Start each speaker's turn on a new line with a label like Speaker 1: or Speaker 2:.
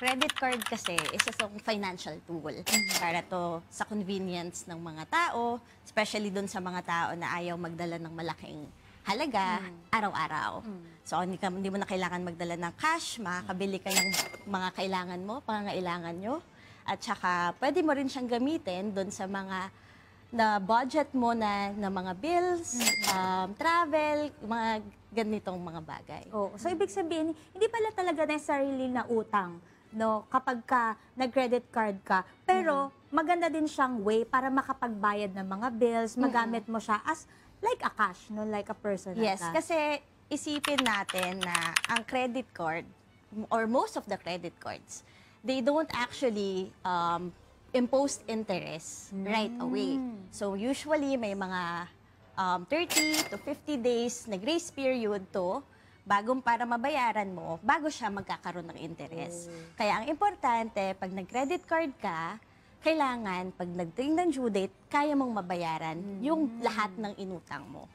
Speaker 1: Credit card kasi is isang financial tool para to sa convenience ng mga tao, especially dun sa mga tao na ayaw magdala ng malaking halaga araw-araw. So, hindi mo na kailangan magdala ng cash, makakabili ka ng mga kailangan mo, pangangailangan nyo. At saka, pwede mo rin siyang gamitin dun sa mga na budget mo na mga bills, travel, mga ganitong mga bagay.
Speaker 2: Oh, so ibig sabihin, hindi pala talaga necessarily na utang, no, kapag ka nag-credit card ka, pero maganda din siyang way para makapagbayad ng mga bills, magamit mo siya as like a cash, no, like a personal
Speaker 1: Yes,
Speaker 2: cash.
Speaker 1: kasi isipin natin na ang credit card, or most of the credit cards, they don't actually impose interest right away. So usually may mga 30 to 50 days na grace period to para mabayaran mo, bago siya magkakaroon ng interest. Kaya ang importante, pag nag-credit card ka, kailangan pag nagdating ng due date, kaya mong mabayaran yung lahat ng inutang mo.